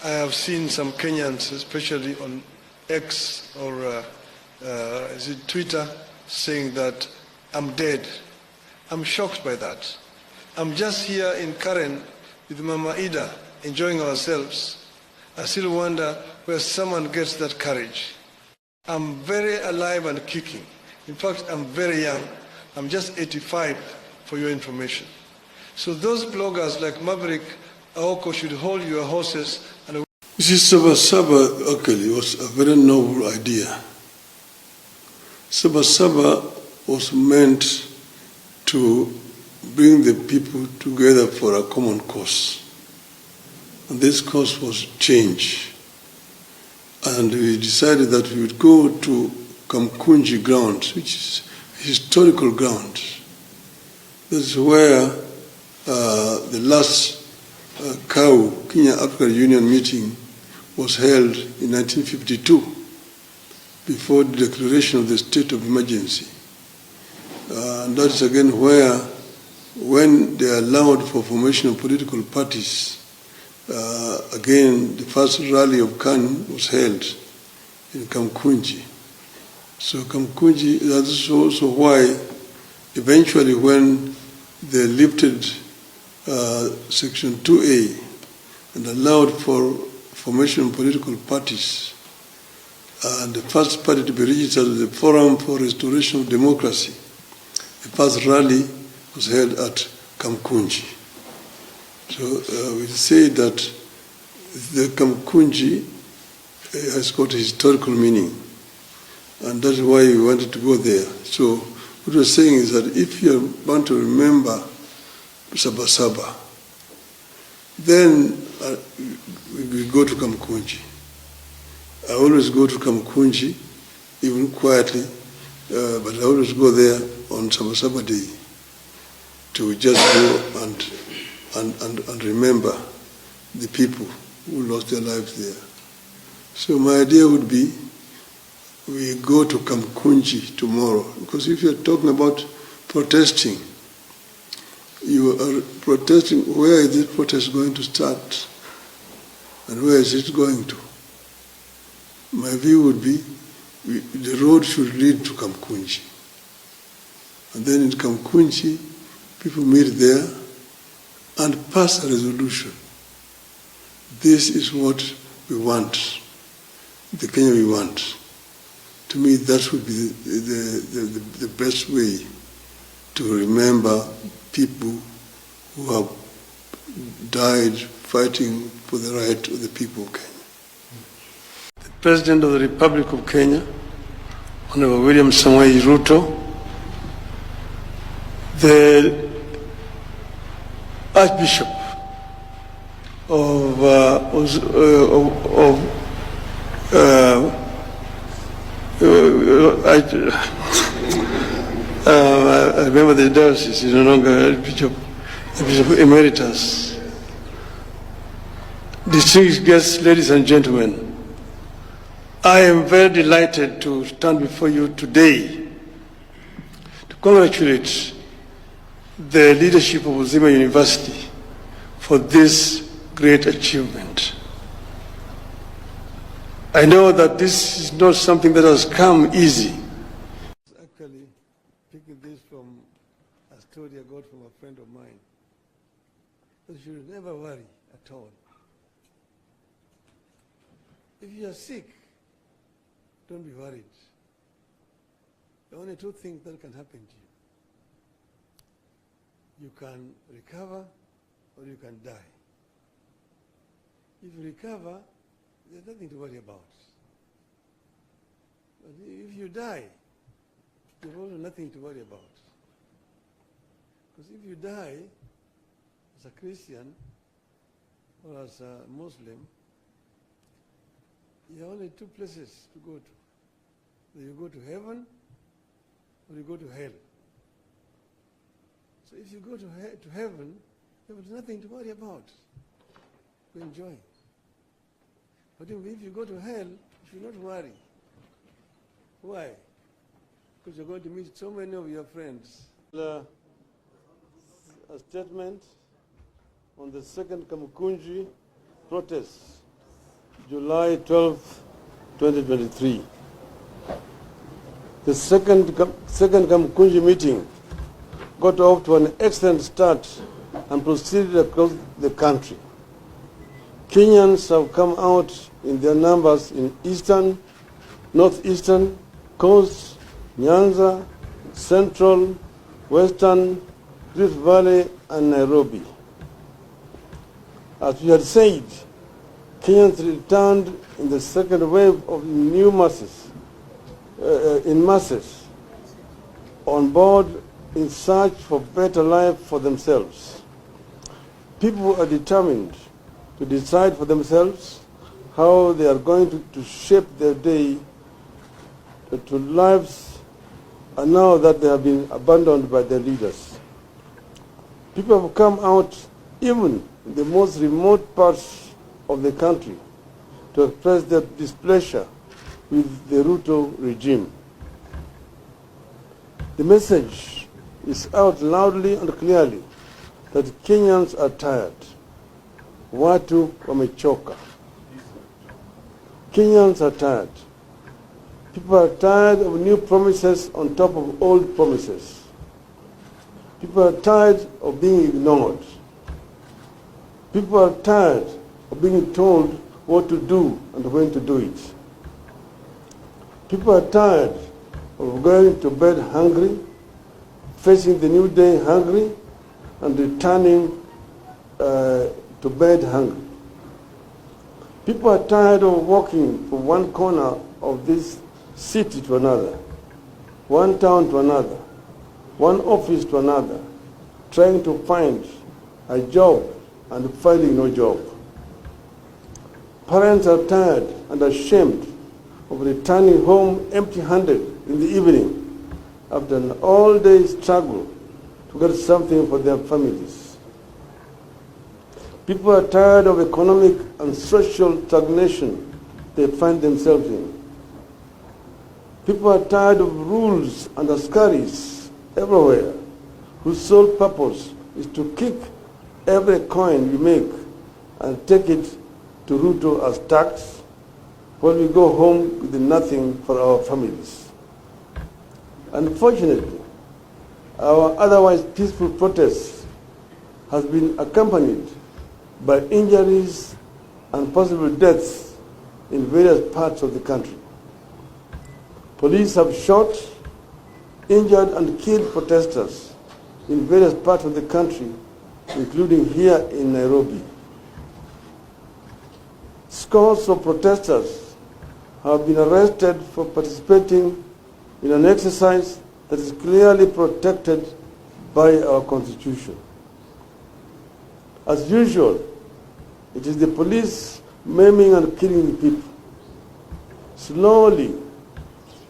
I have seen some Kenyans, especially on X or is it Twitter, saying that I'm dead. I'm shocked by that. I'm just here in Karen with Mama Ida, enjoying ourselves. I still wonder where someone gets that courage. I'm very alive and kicking. In fact, I'm very young. I'm just 85, for your information. So those bloggers like Maverick Aoko should hold your horses and... You see, Saba actually was a very noble idea. Saba was meant to bring the people together for a common cause. And this cause was change. And we decided that we would go to Kamkunji grounds, which is historical grounds. This is where the last Kenya African Union meeting was held in 1952, before the declaration of the state of emergency. And that is again where, when they allowed for formation of political parties, again the first rally of KANU was held in Kamkunji. So Kamkunji, that's also why eventually when they lifted Section 2A and allowed for formation of political parties, and the first party to be registered as the Forum for Restoration of Democracy, the first rally was held at Kamkunji. So we say that the Kamkunji has got a historical meaning, and that's why we wanted to go there. So what we're saying is that if you want to remember Saba, then we go to Kamkunji. I always go to Kamkunji, even quietly, but I always go there on Saba Day to just go and remember the people who lost their lives there. So my idea would be we go to Kamkunji tomorrow, because if you're talking about protesting, you are protesting, where is this protest going to start? And where is it going to? My view would be the road should lead to Kamkunji. And then in Kamkunji, people meet there and pass a resolution. This is what we want, the Kenya we want. To me, that would be the best way to remember people who have died fighting for the right of the people of Kenya. The President of the Republic of Kenya, Honorable William Samoei Ruto, the Archbishop of I remember the diocese is no longer Bishop Emeritus. Distinguished guests, ladies and gentlemen, I am very delighted to stand before you today to congratulate the leadership of Uzima University for this great achievement. I know that this is not something that has come easy. Actually, picking this from a story I got from a friend of mine. You should never worry at all. If you are sick, don't be worried. There are only two things that can happen to you. You can recover or you can die. If you recover, there's nothing to worry about. But if you die, there's also nothing to worry about. Because if you die as a Christian or as a Muslim, there are only two places to go to. Either you go to heaven or you go to hell. So if you go to heaven, there is nothing to worry about. You enjoy. But if you go to hell, you should not worry. Why? Because you're going to meet so many of your friends. A statement on the second Kamkunji protest. July 12, 2023. The second Kamkunji meeting got off to an excellent start and proceeded across the country. Kenyans have come out in their numbers in eastern, northeastern, coast, Nyanza, central, western, Rift Valley, and Nairobi. As we had said, Kenyans returned in the second wave of new masses, on board in search for better life for themselves. People are determined to decide for themselves how they are going to shape their day to lives now that they have been abandoned by their leaders. People have come out even in the most remote parts of the country to express their displeasure with the Ruto regime. The message is out loudly and clearly that Kenyans are tired. Watu wamechoka. Kenyans are tired. People are tired of new promises on top of old promises. People are tired of being ignored. People are tired of being told what to do and when to do it. People are tired of going to bed hungry, facing the new day hungry, and returning to bed hungry. People are tired of walking from one corner of this city to another, one town to another, one office to another, trying to find a job and finding no job. Parents are tired and ashamed of returning home empty-handed in the evening after an all-day struggle to get something for their families. People are tired of economic and social stagnation they find themselves in. People are tired of rules and askaris everywhere whose sole purpose is to kick every coin we make and take it to Ruto as tax when we go home with nothing for our families. Unfortunately, our otherwise peaceful protest has been accompanied by injuries and possible deaths in various parts of the country. Police have shot, injured, and killed protesters in various parts of the country, including here in Nairobi. Scores of protesters have been arrested for participating in an exercise that is clearly protected by our Constitution. As usual, it is the police maiming and killing the people. Slowly,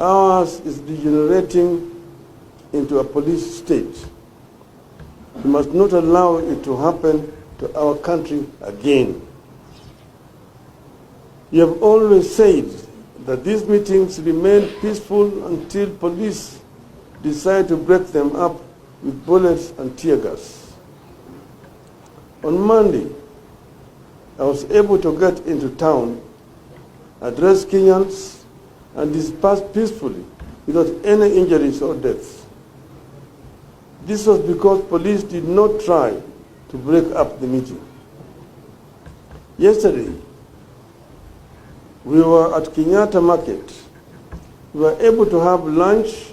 ours is degenerating into a police state. We must not allow it to happen to our country again. You have always said that these meetings remain peaceful until police decide to break them up with bullets and tear gas. On Monday, I was able to get into town, address Kenyans, and disperse peacefully without any injuries or deaths. This was because police did not try to break up the meeting. Yesterday, we were at Kenyatta Market. We were able to have lunch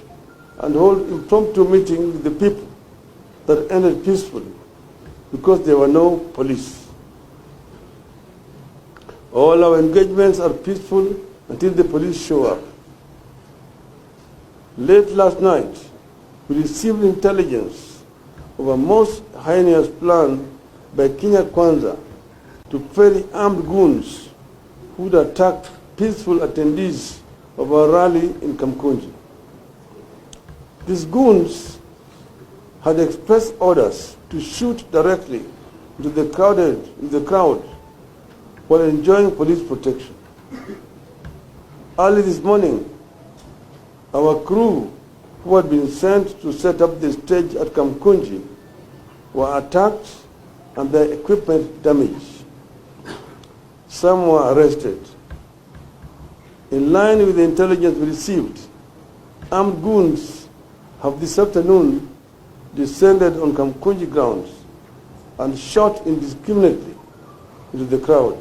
and hold impromptu meeting with the people that ended peacefully because there were no police. All our engagements are peaceful until the police show up. Late last night, we received intelligence of a most heinous plan by Kenya Kwanza to ferry armed goons who would attack peaceful attendees of our rally in Kamkunji. These goons had expressed orders to shoot directly into the crowd while enjoying police protection. Early this morning, our crew who had been sent to set up the stage at Kamkunji were attacked and their equipment damaged. some were arrested. In line with the intelligence we received, armed goons have this afternoon descended on Kamkunji grounds and shot indiscriminately into the crowd.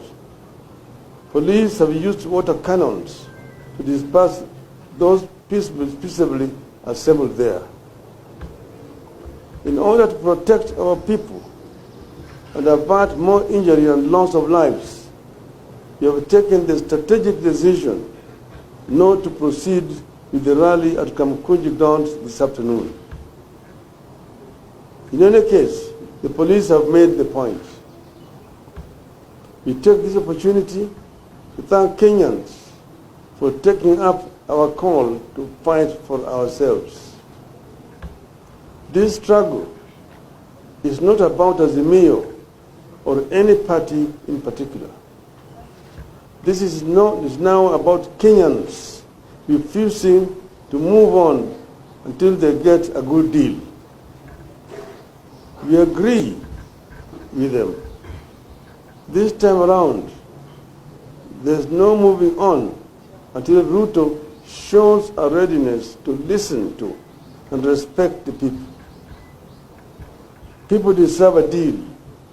Police have used water cannons to disperse those peaceably assembled there. In order to protect our people and avert more injury and loss of lives, we have taken the strategic decision not to proceed with the rally at Kamkunji grounds this afternoon. In any case, the police have made the point. We take this opportunity to thank Kenyans for taking up our call to fight for ourselves. This struggle is not about Azimio or any party in particular. This is now about Kenyans refusing to move on until they get a good deal. We agree with them. This time around, there's no moving on until Ruto shows a readiness to listen to and respect the people. People deserve a deal,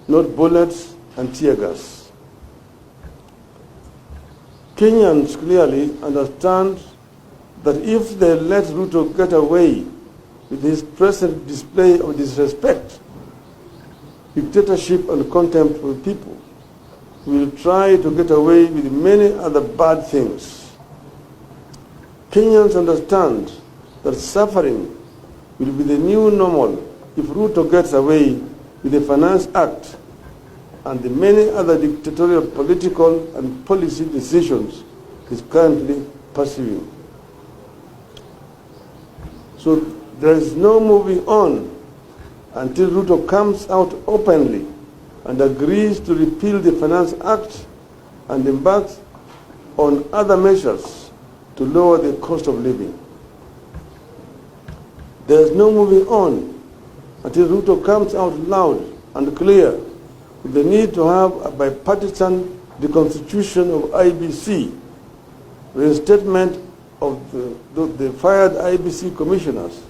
not bullets and tear gas. Kenyans clearly understand that if they let Ruto get away with his present display of disrespect, dictatorship and contempt for people, he will try to get away with many other bad things. Kenyans understand that suffering will be the new normal if Ruto gets away with the Finance Act and the many other dictatorial political and policy decisions he's currently pursuing. So there is no moving on until Ruto comes out openly and agrees to repeal the Finance Act and embarks on other measures to lower the cost of living. There is no moving on until Ruto comes out loud and clear with the need to have a bipartisan reconstitution of IBC, reinstatement of the fired IBC commissioners,